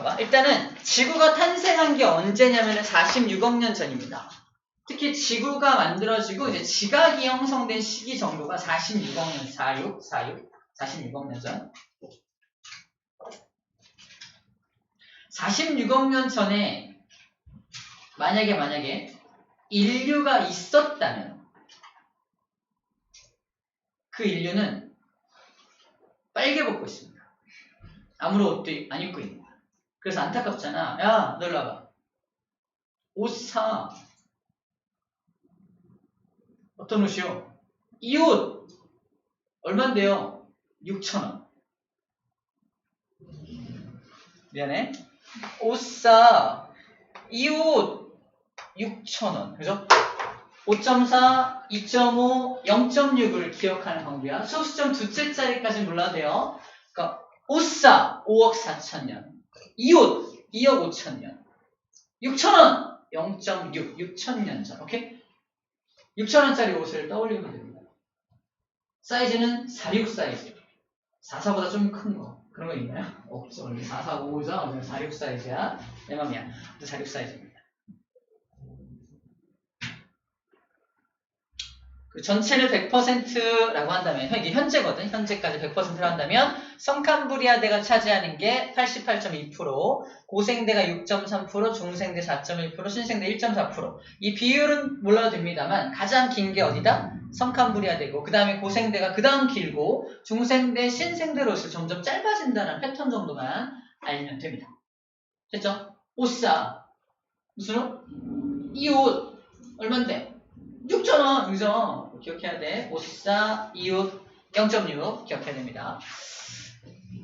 봐봐. 일단은 지구가 탄생한 게 언제냐면은 46억 년 전입니다. 특히 지구가 만들어지고 이제 지각이 형성된 시기 정도가 46억 년, 46억 년 전. 46억 년 전에 만약에 인류가 있었다면 그 인류는 빨개 벗고 있습니다. 아무런 옷도 안 입고 있는 거야. 그래서 안타깝잖아. 야, 너 일로 와봐. 옷 사. 어떤 옷이요? 이 옷 얼만데요? 6,000원. 미안해. 옷 사. 이 옷 6,000원. 그죠? 5.4, 2.5, 0.6을 기억하는 방법이야. 수업시점 두째 자리까지 몰라도 돼요. 그러니까 옷 사 5억 4천년. 이 옷 2억 5천년. 6,000원 0.6, 6천년 전. 오케이? 6,000원짜리 옷을 떠올리면 됩니다. 사이즈는 46 사이즈. 44보다 좀 큰 거. 그런 거 있나요? 없죠. 44, 5죠? 46 사이즈야. 내 맘이야. 46 사이즈입니다. 그 전체를 100%라고 한다면, 이게 현재거든. 현재까지 100%로 한다면 성캄브리아대가 차지하는 게 88.2%, 고생대가 6.3%, 중생대 4.1%, 신생대 1.4%. 이 비율은 몰라도 됩니다만 가장 긴 게 어디다? 성캄브리아대고, 그 다음에 고생대가 그 다음 길고, 중생대, 신생대로서 점점 짧아진다는 패턴 정도만 알면 됩니다. 됐죠? 옷 사. 무슨 옷? 이 옷 얼만데? 6,000원, 그죠? 기억해야 돼. 옷 사, 이 옷 0.6 기억해야 됩니다.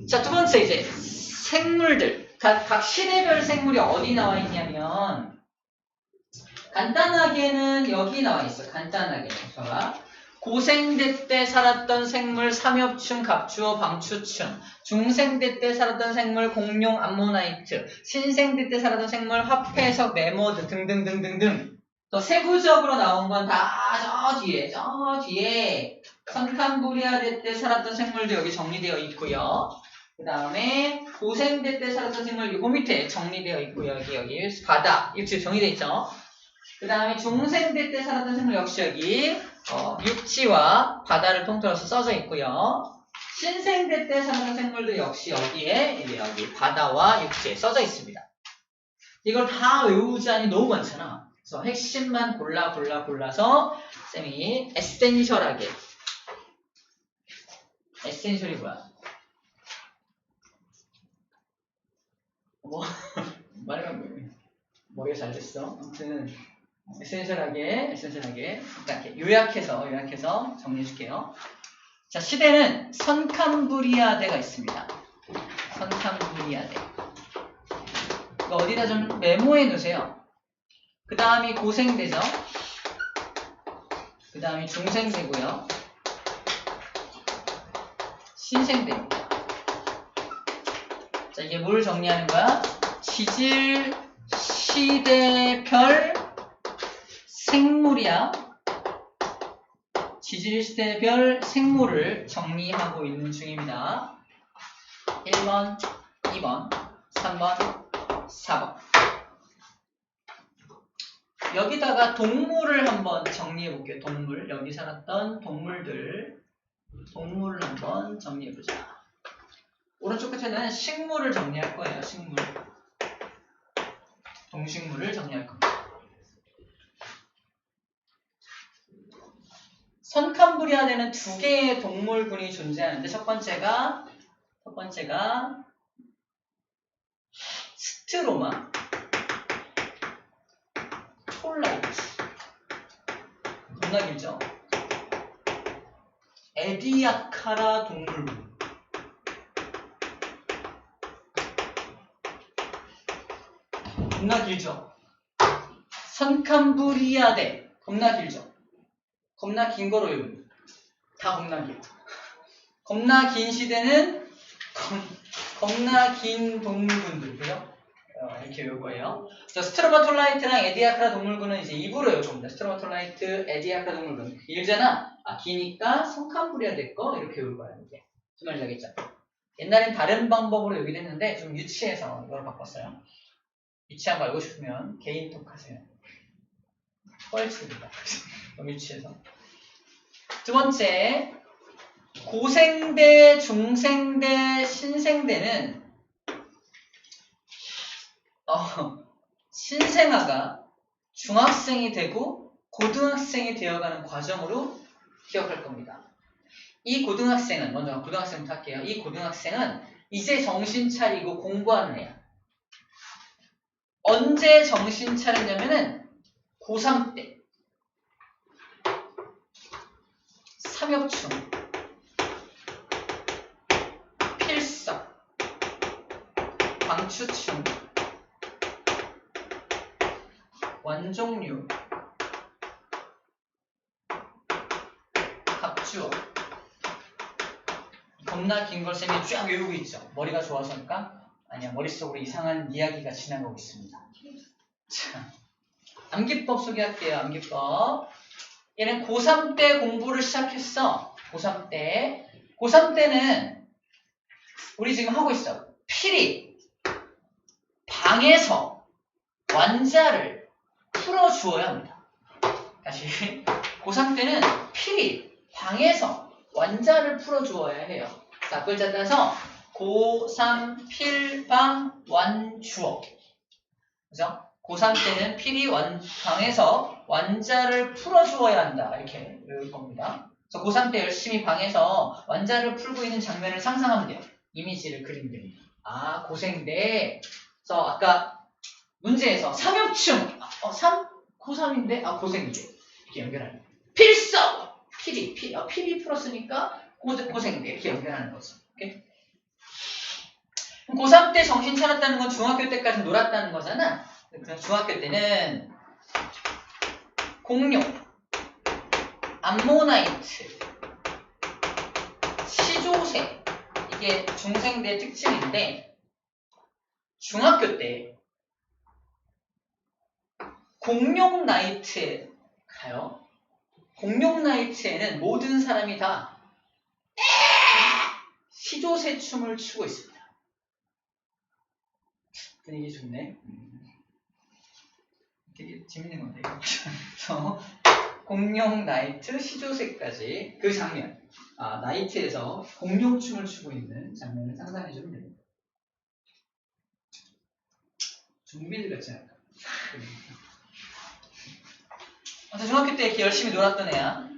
자, 두 번째 이제 생물들. 각 시대별 생물이 어디 나와 있냐면, 간단하게는 여기 나와 있어. 간단하게. 봐봐. 고생대 때 살았던 생물 삼엽충, 갑주어, 방추충. 중생대 때 살았던 생물 공룡, 암모나이트. 신생대 때 살았던 생물 화폐석, 메모드 등등등등등. 더 세부적으로 나온 건 다 저 뒤에 성캄브리아대 때 살았던 생물도 여기 정리되어 있고요. 그 다음에 고생대 때 살았던 생물 요 밑에 정리되어 있고요. 여기 바다 육지 정리되어 있죠. 그 다음에 중생대 때 살았던 생물 역시 여기 육지와 바다를 통틀어서 써져 있고요. 신생대 때 살았던 생물도 역시 여기에 여기 바다와 육지에 써져 있습니다. 이걸 다 외우자니 너무 많잖아. 그래서 핵심만 골라서 쌤이 에센셜하게. 에센셜이 뭐야? 말하면 머리가 잘 됐어. 아무튼 에센셜하게 이렇게 요약해서 정리해줄게요. 자, 시대는 성캄브리아대가 있습니다. 성캄브리아대. 이거 어디다 좀 메모해 놓으세요. 그 다음이 고생대죠. 그 다음이 중생대고요. 신생대입니다. 자, 이게 뭘 정리하는 거야? 지질 시대별 생물이야. 지질 시대별 생물을 정리하고 있는 중입니다. 1번, 2번, 3번, 4번. 여기다가 동물을 한번 정리해 볼게요. 동물. 여기 살았던 동물을 한번 정리해 보자. 오른쪽 끝에는 식물을 정리할 거예요. 식물. 동식물을 정리할 겁니다. 성캄브리아대는 두 개의 동물군이 존재하는데 첫 번째가 스트로마, 톨라이트. 겁나 길죠? 에디아카라 동물군. 겁나 길죠? 성캄브리아대 겁나 길죠? 겁나 긴 거로 외우는 다 겁나 길어. 겁나 긴 시대는 겁나 긴 동물군들. 그죠? 이렇게 외울 거예요. 자, 스트로마톨라이트랑 에디아카라 동물군은 이제 입으로 외웁니다. 스트로마톨라이트, 에디아카라 동물군. 길잖아? 기니까 성캄브리아대 거 이렇게 외울 거야. 이게. 무슨 말인지 알겠죠? 옛날엔 다른 방법으로 여기를 했는데 좀 유치해서 이걸 바꿨어요. 유치한 거 알고 싶으면 개인톡 하세요. 뻘치입니다. 너무 유치해서. 두 번째, 고생대, 중생대, 신생대는 신생아가 중학생이 되고 고등학생이 되어가는 과정으로 기억할 겁니다. 이 고등학생은, 먼저 고등학생부터 할게요. 이 고등학생은 이제 정신 차리고 공부하는 애야. 언제 정신 차렸냐면은 고3 때. 삼엽충, 필석, 방추충, 원종류, 갑주어. 겁나 긴 걸 쌤이 쫙 외우고 있죠. 머리가 좋아서일까? 아니야, 머릿속으로 이상한 이야기가 지나가고 있습니다. 자, 암기법 소개할게요. 암기법. 얘는 고3 때 공부를 시작했어. 고3 때. 고3 때는 우리 지금 하고 있어. 필히 방에서 완자를 풀어주어야 합니다. 다시. 고3 때는 필히 방에서 완자를 풀어주어야 해요. 자, 글자 따서 고3 필방 완주어. 그죠? 고3 때는 필히 방에서 완자를 풀어주어야 한다. 이렇게 외울 겁니다. 그래서 고3 때 열심히 방에서 완자를 풀고 있는 장면을 상상하면 돼요. 이미지를 그리면 됩니다. 아, 고생대. 그래서 아까 문제에서 삼엽충. 고3인데? 아, 고생대. 이렇게 연결하는 거예요. 필석! 필히 풀었으니까 고생대. 이렇게 연결하는 거죠. 오케이? 고3 때 정신 차렸다는 건 중학교 때까지 놀았다는 거잖아. 그럼 중학교 때는 공룡, 암모나이트, 시조새, 이게 중생대의 특징인데 중학교 때 공룡 나이트에 가요. 공룡 나이트에는 모든 사람이 다 시조새 춤을 추고 있습니다. 분위기 좋네. 되게 재밌는 건데, 이거. 그래서, 공룡, 나이트, 시조새까지 그 장면. 아, 나이트에서 공룡춤을 추고 있는 장면을 상상해주면 됩니다. 좀비들 같지 않을까? 중학교 때 이렇게 열심히 놀았던 애야.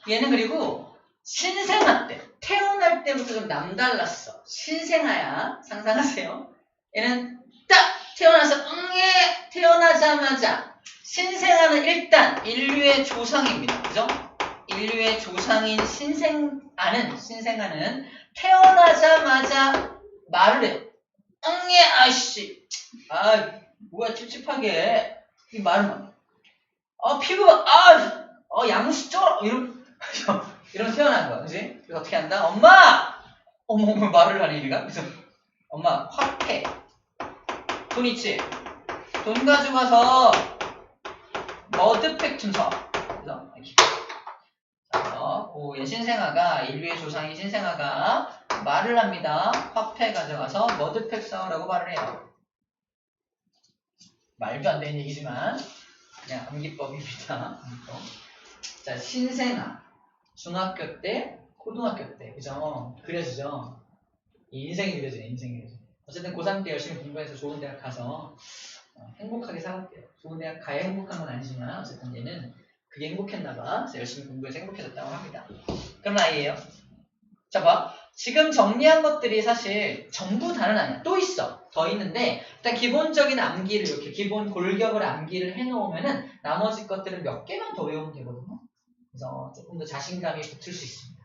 얘는 그리고 신생아 때, 태어날 때부터 좀 남달랐어. 신생아야. 상상하세요. 얘는 딱 태어나서 태어나자마자 신생아는 일단 인류의 조상입니다. 그죠? 인류의 조상인 신생아는 태어나자마자 말을 해요. 아이씨. 아, 뭐야 찝찝하게. 이 말은 피부가 양수 쩔어. 이런 태어난 거야. 그지? 그래서 어떻게 한다? 엄마! 어머, 말을 하네, 얘가. 그래서 엄마, 화폐. 돈 있지? 돈 가져가서 머드팩 좀 사. 그래서 신생아가, 인류의 조상인 신생아가 말을 합니다. 화폐 가져가서 머드팩 사오라고 말을 해요. 말도 안 되는 얘기지만 그냥 암기법입니다. 암기법. 자, 신생아. 중학교 때, 고등학교 때. 그죠? 그려지죠? 이 인생이 그려져요. 인생이 그려져요. 어쨌든 고3 때 열심히 공부해서 좋은 대학 가서 행복하게 살았대요. 좋은 대학 가야 행복한 건 아니지만 어쨌든 얘는 그게 행복했나봐. 그래서 열심히 공부해서 행복해졌다고 합니다. 그런 아이예요. 자, 봐. 지금 정리한 것들이 사실 전부 다는 아니야. 또 있어. 더 있는데 일단 기본적인 암기를 이렇게 기본 골격을 암기를 해놓으면은 나머지 것들은 몇 개만 더 외우면 되거든요. 그래서 조금 더 자신감이 붙을 수 있습니다.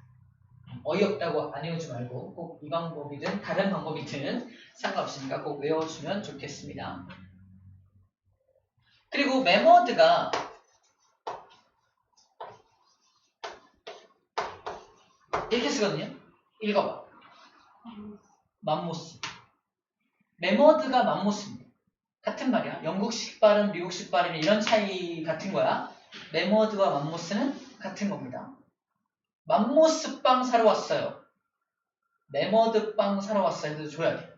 어이없다고 안 외우지 말고 꼭 이 방법이든 다른 방법이든 상관없으니까 꼭 외워주면 좋겠습니다. 그리고 메머드가 이렇게 쓰거든요. 읽어봐. 맘모스. 메머드가 맘모스입니다. 같은 말이야. 영국식 발음, 미국식 발음 이런 차이 같은 거야. 메머드와 맘모스는 같은 겁니다. 맘모스빵 사러 왔어요. 매머드 빵 사러 왔어요. 해도 줘야 돼.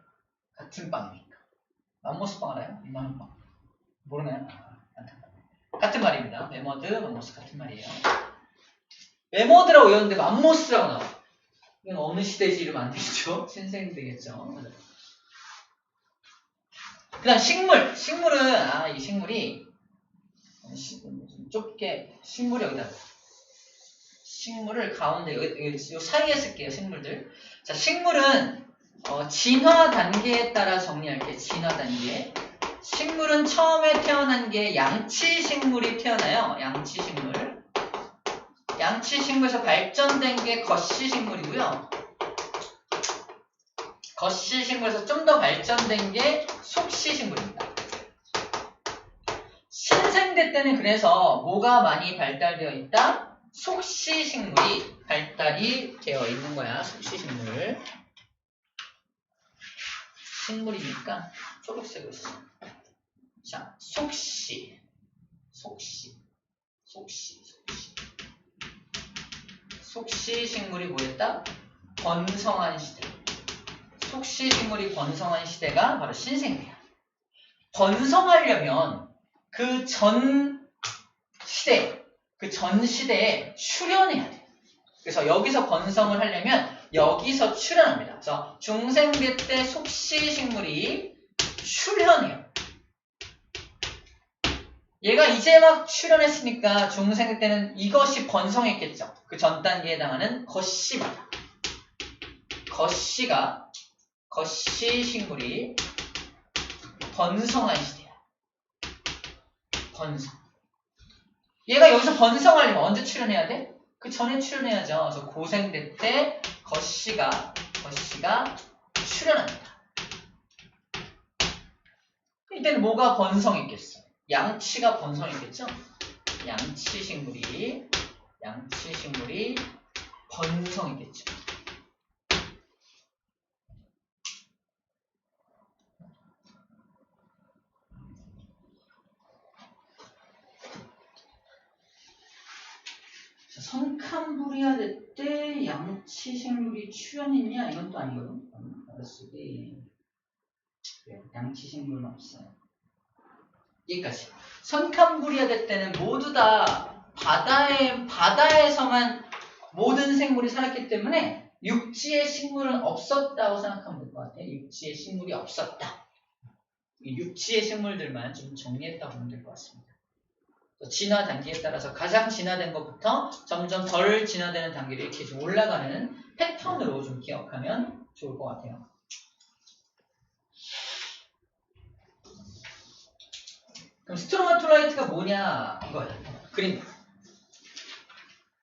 같은 빵이니까. 맘모스 빵 알아요? 이만한 빵. 모르나요? 같은 말입니다. 매머드, 맘모스 같은 말이에요. 매머드라고 외웠는데 맘모스라고 나와요. 이건 어느 시대지 이러면 안 되겠죠? 신생 되겠죠? 그 다음 식물. 식물은, 이 식물이, 좀 좁게, 식물이 여기다. 식물을 가운데, 요 사이에 쓸게요, 식물들. 자, 식물은, 진화 단계에 따라 정리할게요. 진화 단계. 식물은 처음에 태어난 게 양치 식물이 태어나요. 양치 식물. 양치 식물에서 발전된 게 거시 식물이고요. 거시 식물에서 좀 더 발전된 게 속시 식물입니다. 신생대 때는 그래서 뭐가 많이 발달되어 있다? 속시 식물이 발달이 되어 있는 거야. 속시 식물. 식물이니까 초록색으로 써. 자, 속시. 속시 식물이 뭐였다? 번성한 시대. 속시 식물이 번성한 시대가 바로 신생대야. 번성하려면 그 전 시대에 출현해야 돼. 그래서 여기서 번성을 하려면 여기서 출현합니다. 그래서 중생대 때 속시 식물이 출현해요. 얘가 이제 막 출현했으니까 중생대 때는 이것이 번성했겠죠. 그 전 단계에 해당하는 거시입니다. 거시 식물이 번성한 시대야. 번성. 얘가 여기서 번성하려면 언제 출현해야 돼? 그 전에 출현해야죠. 그래서 고생대 때 거시가 출현합니다. 이때는 뭐가 번성했겠어? 양치가 번성했겠죠? 양치 식물이 번성했겠죠. 성캄브리아 때 양치 식물이 출현했냐? 이건 또 아니거든. 알았으니 양치 식물은 없어요. 여기까지. 성캄브리아 때는 모두 다 바다에서만 모든 생물이 살았기 때문에 육지의 식물은 없었다고 생각하면 될 것 같아요. 육지의 식물이 없었다. 육지의 식물들만 좀 정리했다고 보면 될 것 같습니다. 진화 단계에 따라서 가장 진화된 것부터 점점 덜 진화되는 단계로 이렇게 좀 올라가는 패턴으로 좀 기억하면 좋을 것 같아요. 그럼 스트로마톨라이트가 뭐냐 이거야. 그림.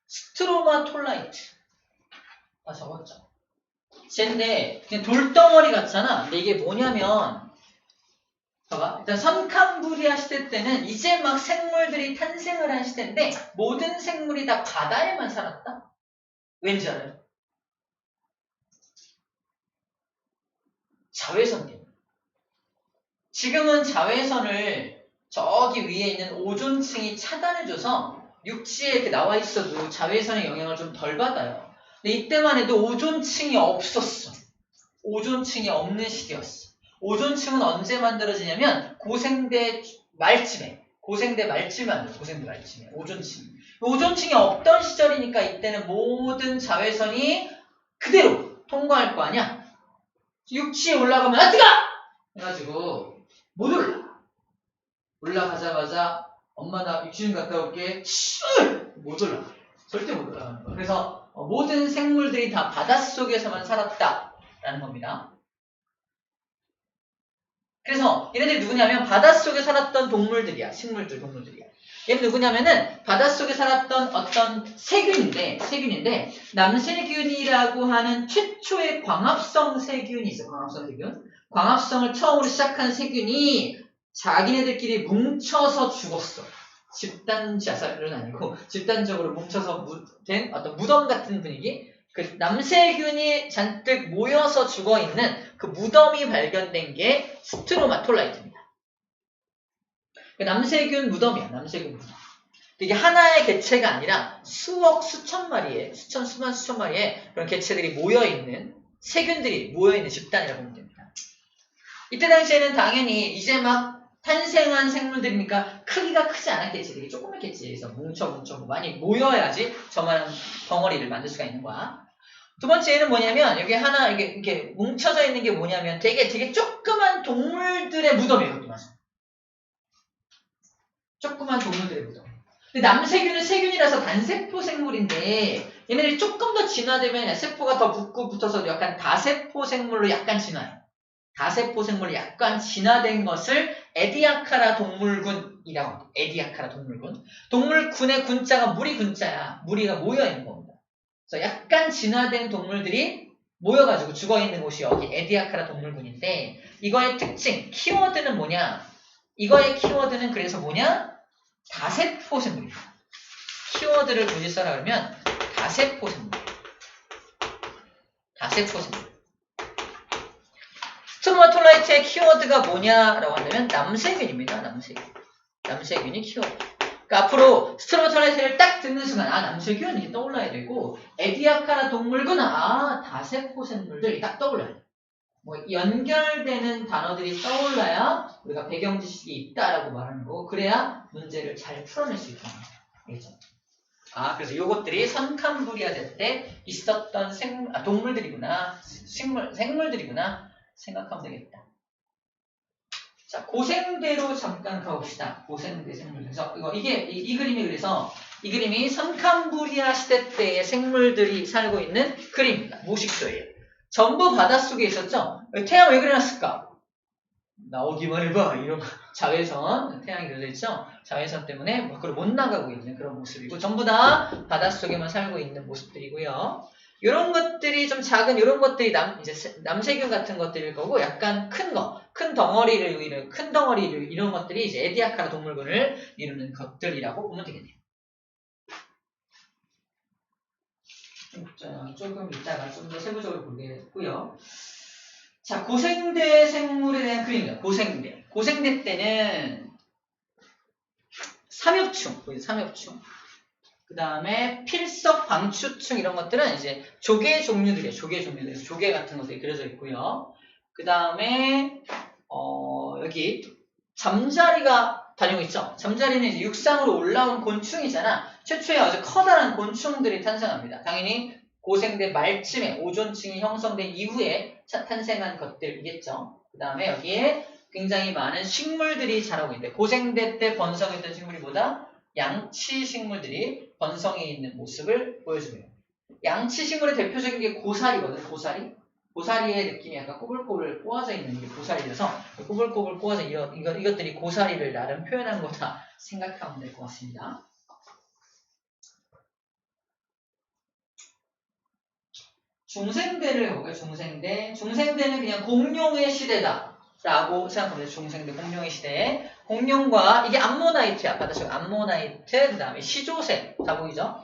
스트로마톨라이트. 적었죠. 쟤인데 그냥 돌덩어리 같잖아. 근데 이게 뭐냐면 봐봐. 일단 선캄브리아 시대 때는 이제 막 생물들이 탄생을 한 시대인데 모든 생물이 다 바다에만 살았다? 왠지 알아요? 자외선 때문에. 지금은 자외선을 저기 위에 있는 오존층이 차단해줘서 육지에 이렇게 나와 있어도 자외선의 영향을 좀 덜 받아요. 근데 이때만 해도 오존층이 없었어. 오존층이 없는 시대였어. 오존층은 언제 만들어지냐면 고생대 말쯤에 만들어. 고생대 말쯤에 오존층이 없던 시절이니까 이때는 모든 자외선이 그대로 통과할 거 아니야. 육지에 올라가면 아 뜨거! 해가지고 못 올라가자마자 엄마 나 육지 좀 갔다 올게. 못 올라가. 절대 못 올라가는 거야. 그래서 모든 생물들이 다 바닷속에서만 살았다라는 겁니다. 그래서 얘네들이 누구냐면 바닷속에 살았던 동물들이야. 동물들이야. 얘는 누구냐면은 바닷속에 살았던 어떤 세균인데 남세균이라고 하는 최초의 광합성 세균이 있어. 광합성을 처음으로 시작한 세균이 자기네들끼리 뭉쳐서 죽었어. 집단 자살은 아니고 집단적으로 뭉쳐서 된 어떤 무덤 같은 분위기. 그 남세균이 잔뜩 모여서 죽어있는 그 무덤이 발견된 게 스트로마톨라이트입니다. 그 남세균 무덤이야. 이게 하나의 개체가 아니라 수천 마리의 그런 개체들이 모여있는 세균들이 모여있는 집단이라고 보면 됩니다. 이때 당시에는 당연히 이제 막 탄생한 생물들이니까 크기가 크지 않았겠지. 되게 조그맣겠지. 그래서 뭉쳐 많이 모여야지 저만한 덩어리를 만들 수가 있는 거야. 두 번째는 뭐냐면 여기 하나 이게 뭉쳐져 있는 게 뭐냐면 되게 조그만 동물들의 무덤이에요. 이것도 맞아. 조그만 동물들의 무덤. 근데 남세균은 세균이라서 단세포 생물인데 얘네들이 조금 더 진화되면 세포가 더 붙어서 약간 다세포 생물로 약간 진화해요. 다세포 생물이 약간 진화된 것을 에디아카라 동물군이라고 합니다. 에디아카라 동물군. 동물군의 군자가 무리 군자야. 무리가 모여있는 겁니다. 그래서 약간 진화된 동물들이 모여가지고 죽어있는 곳이 여기 에디아카라 동물군인데 이거의 특징, 키워드는 뭐냐? 이거의 키워드는 그래서 뭐냐? 다세포 생물입니다. 키워드를 굳이 써라 그러면 다세포 생물. 다세포 생물. 스트로마톨라이트의 키워드가 뭐냐라고 한다면 남세균입니다. 남세균이 키워드. 그러니까 앞으로 스트로마톨라이트를 딱 듣는 순간 남세균 이렇게 떠올라야 되고 에디아카라 동물군 다세포 생물들이 딱 떠올라야 돼. 뭐 연결되는 단어들이 떠올라야 우리가 배경 지식이 있다라고 말하는 거고 그래야 문제를 잘 풀어낼 수 있다는 거죠. 알겠죠? 그래서 요것들이 선캄브리아 때 있었던 동물들이구나, 생물들이구나 생각하면 되겠다. 자, 고생대로 잠깐 가봅시다. 고생대 생물. 그래서 이 그림이 그래서 이 그림이 선캄브리아 시대 때의 생물들이 살고 있는 그림입니다. 모식소예요. 전부 바닷속에 있었죠? 태양 왜 그려놨을까? 나오기만 해봐. 이런 자외선, 태양이 그려져 있죠? 자외선 때문에 밖으로 못 나가고 있는 그런 모습이고 전부 다 바닷속에만 살고 있는 모습들이고요. 이런 것들이 좀 작은 이런 것들이 남세균 같은 것들일 거고 약간 큰 덩어리를 이런 것들이 이제 에디아카라 동물군을 이루는 것들이라고 보면 되겠네요. 조금 이따가 좀 더 세부적으로 보겠고요. 자, 고생대 생물에 대한 그림입니다. 고생대 때는 삼엽충. 그 다음에 필석, 방추충 이런 것들은 이제 조개 종류들이에요. 조개 같은 것들이 그려져 있고요. 그 다음에 여기 잠자리가 다니고 있죠. 잠자리는 이제 육상으로 올라온 곤충이잖아. 최초에 아주 커다란 곤충들이 탄생합니다. 당연히 고생대 말쯤에 오존층이 형성된 이후에 탄생한 것들이겠죠. 그 다음에 여기에 굉장히 많은 식물들이 자라고 있는데 고생대 때 번성했던 식물이 뭐다? 양치 식물들이 번성해 있는 모습을 보여줍니다. 양치 식물의 대표적인 게 고사리거든. 고사리의 느낌이 약간 꼬불꼬불 꼬아져 있는 게 고사리여서 꼬불꼬불 꼬아져 이것들이 고사리를 나름 표현한 거다 생각하면 될 것 같습니다. 중생대를 해볼까요? 중생대는 그냥 공룡의 시대다 라고 생각하면 돼요. 중생대 공룡의 시대. 공룡과 이게 암모나이트야. 바다속 암모나이트, 그 다음에 시조새 다 보이죠?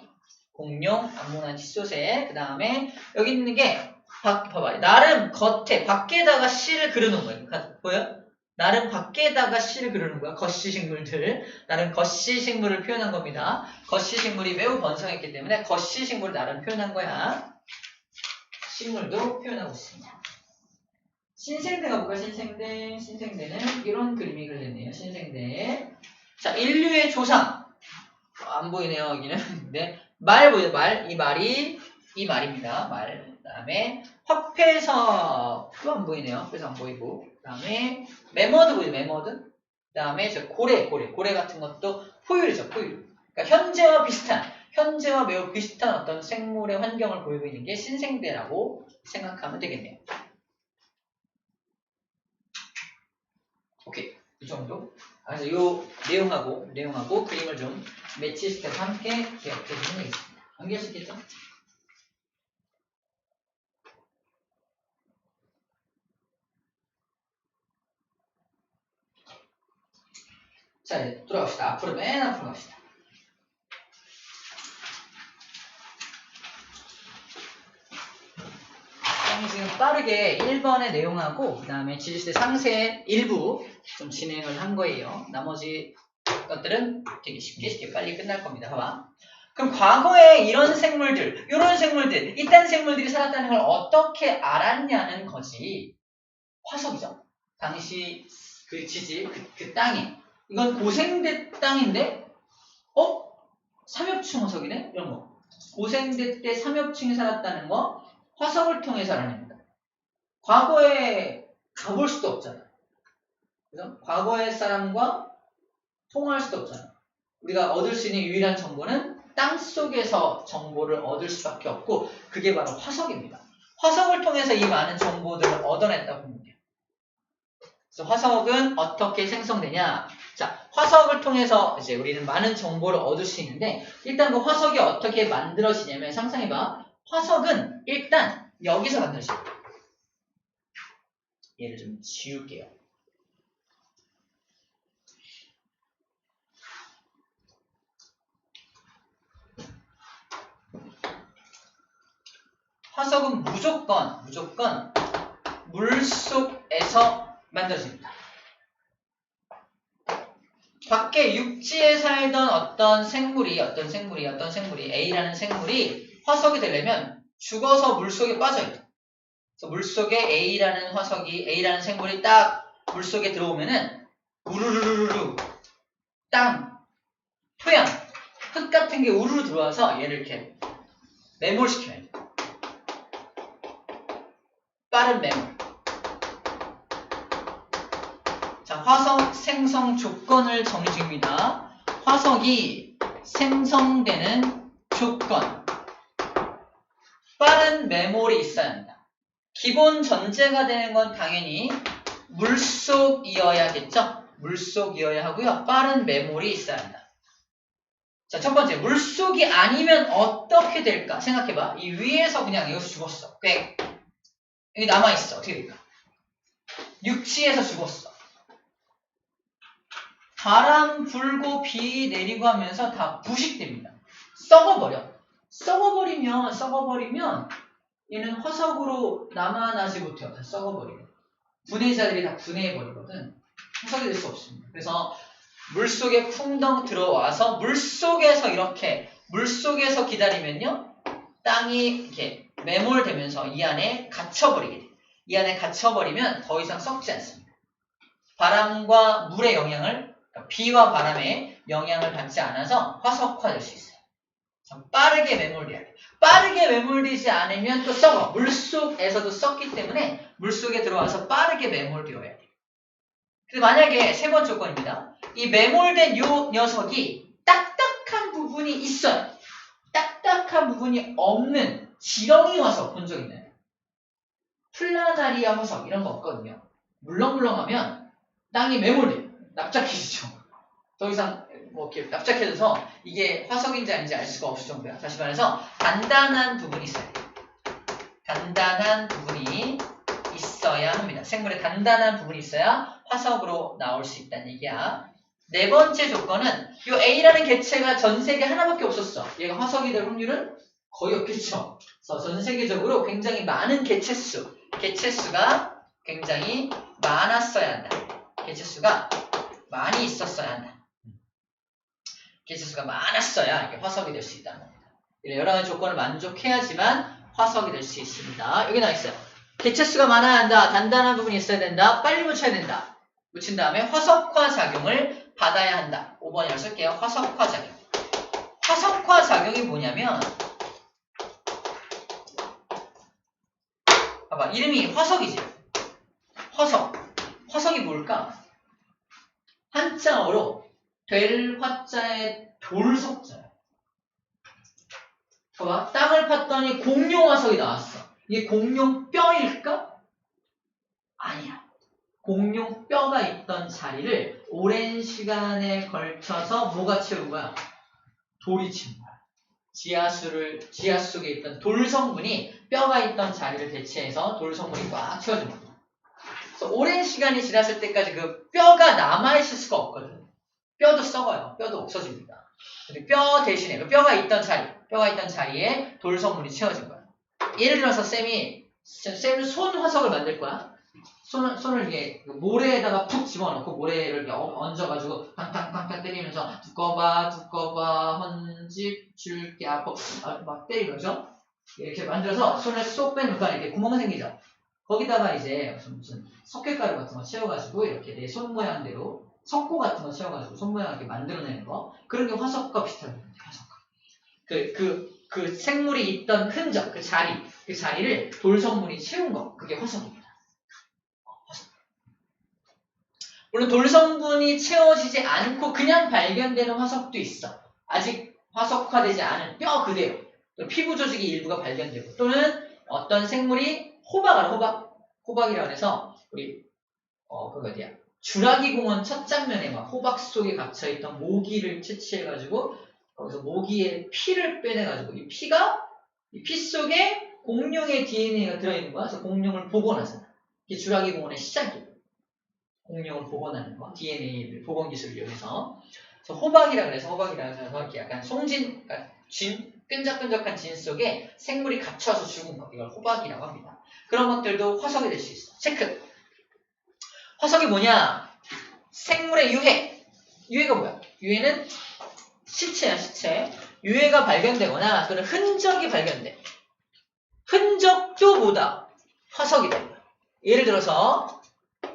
공룡, 암모나이트, 시조새. 그 다음에 여기 있는 게 봐봐. 나름 밖에다가 씨를 그려놓은 거예요. 보여? 나름 밖에다가 씨를 그려놓은 거야. 거시식물들. 나름 거시식물을 표현한 겁니다. 거시식물이 매우 번성했기 때문에 거시식물을 나름 표현한 거야. 식물도 표현하고 있습니다. 신생대 가볼까? 신생대는 이런 그림이 그려졌네요. 신생대. 자, 인류의 조상. 안 보이네요, 여기는. 근데 말 보이죠? 이 말입니다. 말. 그 다음에 화폐석도 안 보이네요. 화폐석 안 보이고. 그 다음에 매머드 보이죠? 매머드. 그 다음에 고래 같은 것도 포유류죠. 포유류. 그러니까 현재와 매우 비슷한 어떤 생물의 환경을 보이고 있는 게 신생대라고 생각하면 되겠네요. 오케이. 이 정도. 그래서 이 내용하고 그림을 좀 매치시켜서 함께 기억해 주시면 되겠습니다. 연결시켰죠? 자, 이제 돌아갑시다. 맨 앞으로 갑시다. 지금 빠르게 1번의 내용하고 그 다음에 지지시대 상세 일부 좀 진행을 한 거예요. 나머지 것들은 되게 쉽게 빨리 끝날 겁니다. 봐봐. 그럼 과거에 이런 생물들, 이런 생물들, 이딴 생물들이 살았다는 걸 어떻게 알았냐는 거지. 화석이죠. 당시 그 지지, 그 땅이. 이건 고생대 땅인데, 삼엽충 화석이네? 이런 거. 고생대 때 삼엽충이 살았다는 거, 화석을 통해서 알아냅니다. 과거에 가볼 수도 없잖아. 그래서 과거의 사람과 통화할 수도 없잖아. 우리가 얻을 수 있는 유일한 정보는 땅 속에서 정보를 얻을 수밖에 없고, 그게 바로 화석입니다. 화석을 통해서 이 많은 정보들을 얻어냈다고 보면 돼요. 그래서 화석은 어떻게 생성되냐? 자, 화석을 통해서 이제 우리는 많은 정보를 얻을 수 있는데, 일단 그 화석이 어떻게 만들어지냐면, 상상해봐. 화석은 일단 여기서 만들어져요. 얘를 좀 지울게요. 화석은 무조건 물속에서 만들어집니다. 밖에 육지에 살던 어떤 생물이 A라는 생물이 화석이 되려면 죽어서 물속에 빠져야 돼요. 그래서 물속에 A라는 생물이 딱 물속에 들어오면은 우르르르르 땅, 토양, 흙 같은 게 우르르 들어와서 얘를 이렇게 매몰시켜야 돼요. 빠른 매몰. 자, 화석 생성 조건을 정리 중입니다. 화석이 생성되는 조건. 빠른 매몰이 있어야 한다. 기본 전제가 되는 건 당연히 물속이어야겠죠? 물속이어야 하고요. 빠른 매몰이 있어야 한다. 자, 첫 번째, 물속이 아니면 어떻게 될까? 생각해봐. 이 위에서 그냥 여기서 죽었어. 꽤. 여기 남아있어. 어떻게 될까? 육지에서 죽었어. 바람 불고 비 내리고 하면서 다 부식됩니다. 썩어버리면 얘는 화석으로 남아나지 못해요. 다 썩어버리면. 분해자들이 다 분해해버리거든. 화석이 될 수 없습니다. 그래서 물속에 풍덩 들어와서 물속에서 기다리면요. 땅이 이렇게 매몰되면서 이 안에 갇혀버리게 돼요. 이 안에 갇혀버리면 더 이상 썩지 않습니다. 바람과 물의 영향을, 그러니까 비와 바람의 영향을 받지 않아서 화석화될 수 있어요. 빠르게 매몰돼야 돼요. 빠르게 매몰되지 않으면 또 썩어. 물속에서도 썩기 때문에 물속에 들어와서 빠르게 매몰되어야 돼요. 그래서 만약에 세 번째 조건입니다. 이 매몰된 요 녀석이 딱딱한 부분이 있어요. 딱딱한 부분이 없는 지렁이 화석 본 적 있나요? 플라나리아 화석 이런 거 없거든요. 물렁물렁하면 땅이 매몰돼요. 납작해지죠. 더 이상 뭐 이렇게 납작해져서 이게 화석인지 아닌지 알 수가 없을 정도야. 다시 말해서 단단한 부분이 있어야 돼요. 단단한 부분이 있어야 합니다. 생물에 단단한 부분이 있어야 화석으로 나올 수 있다는 얘기야. 네 번째 조건은 이 A라는 개체가 전 세계 하나밖에 없었어. 얘가 화석이 될 확률은 거의 없겠죠. 그래서 전 세계적으로 굉장히 많은 개체수가 굉장히 많았어야 한다. 개체수가 많이 있었어야 한다. 개체수가 많았어야 이게 화석이 될 수 있다는 겁니다. 여러 가지 조건을 만족해야지만 화석이 될 수 있습니다. 여기 나와 있어요. 개체수가 많아야 한다. 단단한 부분이 있어야 된다. 빨리 묻혀야 된다. 묻힌 다음에 화석화 작용을 받아야 한다. 5번이라고 쓸게요. 화석화 작용. 화석화 작용이 뭐냐면 봐봐. 이름이 화석이지. 화석이 뭘까? 한자어로 될 화자의 돌석자야. 봐봐. 땅을 팠더니 공룡 화석이 나왔어. 이게 공룡 뼈일까? 아니야. 공룡 뼈가 있던 자리를 오랜 시간에 걸쳐서 뭐가 채운 거야? 돌이 채운 거야. 지하 속에 있던 돌 성분이 뼈가 있던 자리를 대체해서 돌 성분이 꽉 채워준 거야. 그래서 오랜 시간이 지났을 때까지 그 뼈가 남아있을 수가 없거든. 뼈도 썩어요. 뼈도 없어집니다. 근데 뼈 대신에 그 뼈가 있던 자리에 돌 성분이 채워진 거야. 예를 들어서 쌤은 손 화석을 만들 거야. 손을 이렇게 모래에다가 푹 집어넣고 모래를 이렇게 얹어가지고 탕탕탕탕 때리면서 두꺼봐 헌집 줄게 아파 막 때리는 거죠. 이렇게 만들어서 손을 쏙 빼니까 이렇게 구멍 생기죠. 거기다가 이제 무슨 석회가루 같은 거 채워가지고 이렇게 내 손 모양대로 석고 같은 거 채워가지고 손 모양 이렇게 만들어내는 거 그런 게 화석과 비슷한 겁니다. 화석과. 그 생물이 있던 흔적, 그 자리를 돌성물이 채운 거, 그게 화석입니다. 화석. 물론 돌성분이 채워지지 않고 그냥 발견되는 화석도 있어. 아직 화석화되지 않은 뼈 그대로, 피부 조직의 일부가 발견되고, 또는 어떤 생물이 호박이라고 해서 우리 그거 어디야? 주라기 공원 첫 장면에 막 호박 속에 갇혀있던 모기를 채취해가지고 거기서 모기의 피를 빼내가지고 이 피가 이 피 속에 공룡의 DNA가 들어있는 거야. 그래서 공룡을 복원하잖아. 이게 주라기 공원의 시작이에요. 공룡을 복원하는 거. DNA를 복원 기술을 이용해서. 그래서 호박이라고 해서 이렇게 약간 그러니까 끈적끈적한 진 속에 생물이 갇혀서 죽은 거. 이걸 호박이라고 합니다. 그런 것들도 화석이 될 수 있어. 체크. 화석이 뭐냐? 생물의 유해. 유해가 뭐야? 유해는 시체야, 시체. 유해가 발견되거나 또는 흔적이 발견돼. 흔적도 뭐다? 화석이다. 예를 들어서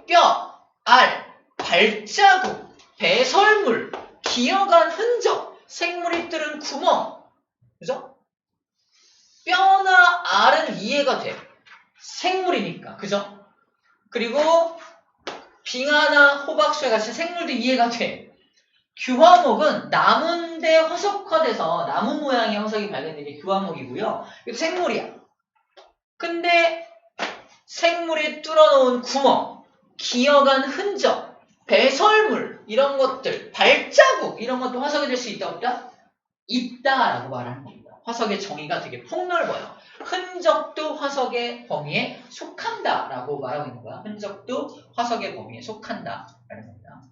뼈, 알, 발자국, 배설물, 기어간 흔적, 생물이 뚫은 구멍. 그죠? 뼈나 알은 이해가 돼. 생물이니까. 그죠? 그리고 빙하나 호박수에 같이 생물도 이해가 돼. 규화목은 나무인데 화석화돼서 나무 모양의 화석이 발견된 게 규화목이고요. 이거 생물이야. 근데 생물이 뚫어놓은 구멍, 기어간 흔적, 배설물 이런 것들, 발자국 이런 것도 화석이 될 수 있다 없다? 있다라고 말하는 겁니다. 화석의 정의가 되게 폭넓어요. 흔적도 화석의 범위에 속한다라고 말하고 있는 거야. 흔적도 화석의 범위에 속한다라는 겁니다.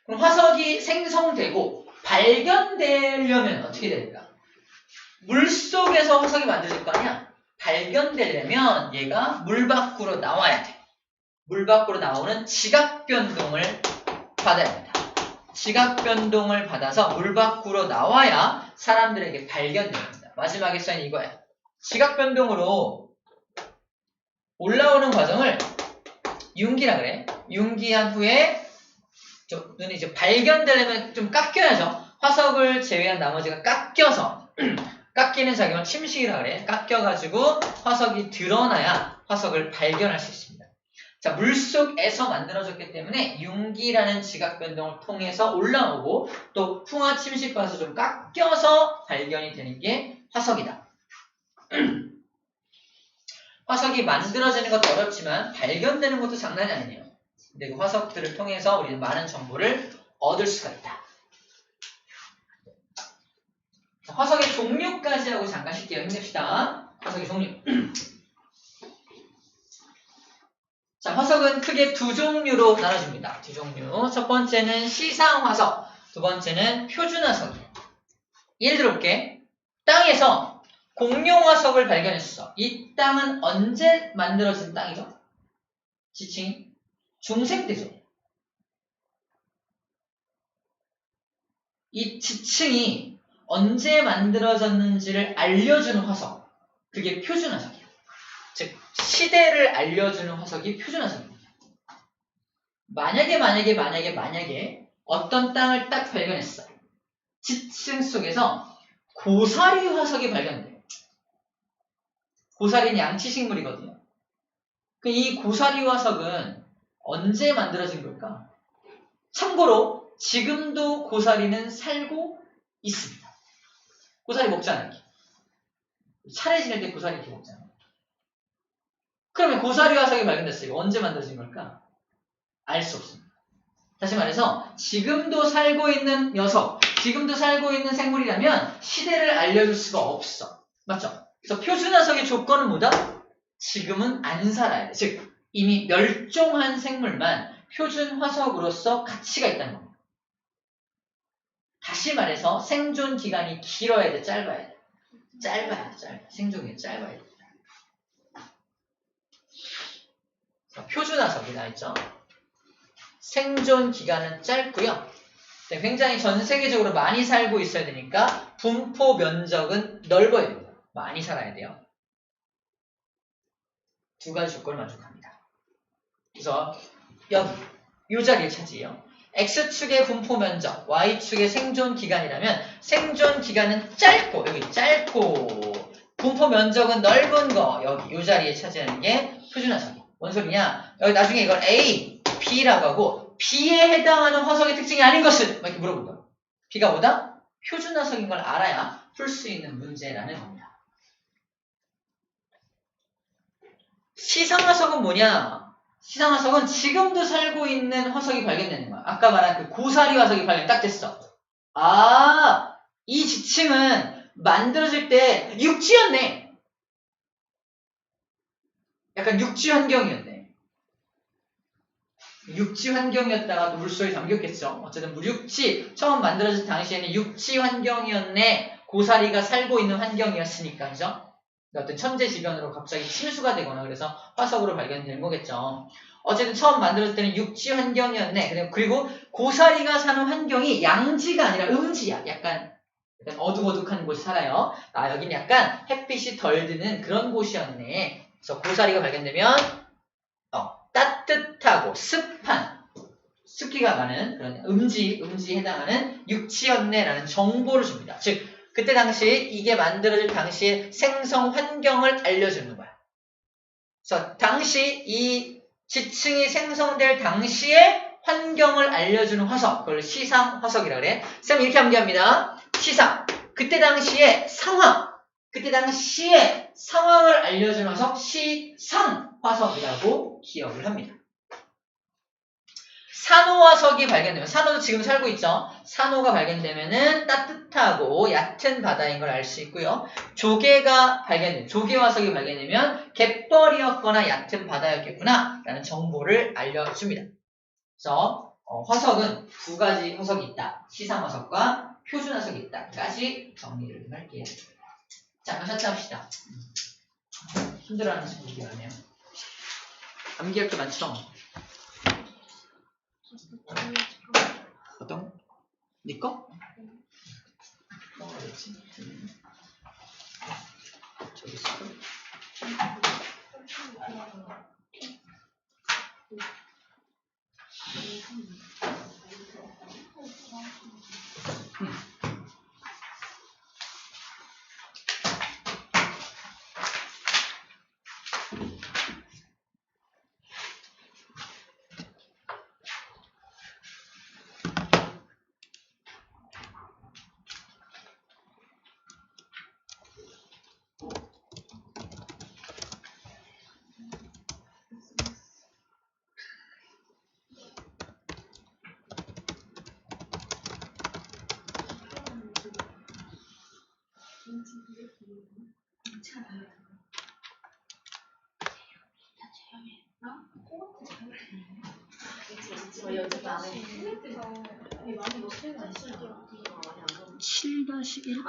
그럼 화석이 생성되고 발견되려면 어떻게 될까? 물속에서 화석이 만들어질 거 아니야? 발견되려면 얘가 물 밖으로 나와야 돼. 물 밖으로 나오는 지각변동을 받아야 된다. 지각변동을 받아서 물 밖으로 나와야 사람들에게 발견됩니다. 마지막에 써있는 이거야. 지각변동으로 올라오는 과정을 융기라 그래. 융기한 후에 눈이 이제 발견되려면 좀 깎여야죠. 화석을 제외한 나머지가 깎여서 깎이는 작용을 침식이라 그래. 깎여가지고 화석이 드러나야 화석을 발견할 수 있습니다. 자, 물속에서 만들어졌기 때문에 융기라는 지각변동을 통해서 올라오고 또 풍화 침식받아서 좀 깎여서 발견이 되는 게 화석이다. 화석이 만들어지는 것도 어렵지만 발견되는 것도 장난이 아니에요. 근데 그 화석들을 통해서 우리는 많은 정보를 얻을 수가 있다. 자, 화석의 종류까지 하고 잠깐 쉴게요. 힘냅시다. 화석의 종류. 자, 화석은 크게 두 종류로 나눠집니다. 두 종류. 첫 번째는 시상화석, 두 번째는 표준화석이에요. 예를 들어볼게. 땅에서 공룡화석을 발견했어. 이 땅은 언제 만들어진 땅이죠? 지층이? 중생 때죠. 이 지층이 언제 만들어졌는지를 알려주는 화석. 그게 표준화석이에요. 즉 시대를 알려주는 화석이 표준화석입니다. 만약에 어떤 땅을 딱 발견했어. 지층 속에서 고사리 화석이 발견돼. 고사리는 양치식물이거든요. 이 고사리 화석은 언제 만들어진 걸까? 참고로 지금도 고사리는 살고 있습니다. 고사리 먹잖아요. 차례 지낼 때 고사리 이렇게 먹잖아요. 그러면 고사리 화석이 발견됐어요. 언제 만들어진 걸까? 알 수 없습니다. 다시 말해서 지금도 살고 있는 녀석, 지금도 살고 있는 생물이라면 시대를 알려줄 수가 없어. 맞죠? 그래서 표준화석의 조건은 뭐다? 지금은 안 살아야 돼. 즉 이미 멸종한 생물만 표준화석으로서 가치가 있다는 겁니다. 다시 말해서 생존 기간이 길어야 돼, 짧아야 돼? 짧아야 돼. 생존 기간이 짧아야 돼. 표준화석이 나있죠. 생존 기간은 짧고요. 굉장히 전 세계적으로 많이 살고 있어야 되니까 분포 면적은 넓어야 됩니다. 많이 살아야 돼요. 두 가지 조건을 만족합니다. 그래서 여기 이 자리에 차지해요. X축의 분포 면적, Y축의 생존 기간이라면 생존 기간은 짧고 여기 짧고 분포 면적은 넓은 거 여기 이 자리에 차지하는 게 표준화석이에요. 뭔 소리냐? 여기 나중에 이걸 A, B라고 하고 B에 해당하는 화석의 특징이 아닌 것은 이렇게 물어본 거예요. B가 뭐다? 표준화석인 걸 알아야 풀 수 있는 문제라는 겁니다. 시상화석은 뭐냐? 시상화석은 지금도 살고 있는 화석이 발견되는 거야. 아까 말한 그 고사리 화석이 발견 딱 됐어. 아, 이 지층은 만들어질 때 육지였네. 약간 육지 환경이었네. 육지 환경이었다가 또 물속에 잠겼겠죠. 어쨌든 육지, 처음 만들어질 당시에는 육지 환경이었네. 고사리가 살고 있는 환경이었으니까, 그죠? 어떤 천재지변으로 갑자기 침수가 되거나 그래서 화석으로 발견되는 거겠죠. 어쨌든 처음 만들어질 때는 육지 환경이었네. 그리고 고사리가 사는 환경이 양지가 아니라 음지야. 약간 어둑어둑한 곳이 살아요. 아, 여긴 약간 햇빛이 덜 드는 그런 곳이었네. 그래서 고사리가 발견되면 따뜻하고 습한 습기가 많은 그런 음지에 해당하는 육지였네라는 정보를 줍니다. 즉 그때 당시 이게 만들어질 당시의 생성 환경을 알려주는 거야. 그래서 당시 이 지층이 생성될 당시의 환경을 알려주는 화석, 그걸 시상 화석이라고 그래. 쌤 이렇게 암기합니다. 시상, 그때 당시의 상황, 그때 당시의 상황을 알려주는 화석, 시상 화석이라고 기억을 합니다. 산호화석이 발견되면, 산호도 지금 살고 있죠. 산호가 발견되면은 따뜻하고 얕은 바다인 걸 알 수 있고요. 조개가 발견되면, 조개화석이 발견되면 갯벌이었거나 얕은 바다였겠구나 라는 정보를 알려줍니다. 그래서 화석은 두 가지 화석이 있다. 시상화석과 표준화석이 있다까지 정리를 좀 할게요. 자, 샷 합시다. 힘들어하는 친구들이 많네요. 암기할 게 많죠? 어떤? 네 거? 뭐가 됐지? 저기 있어. 저 7-1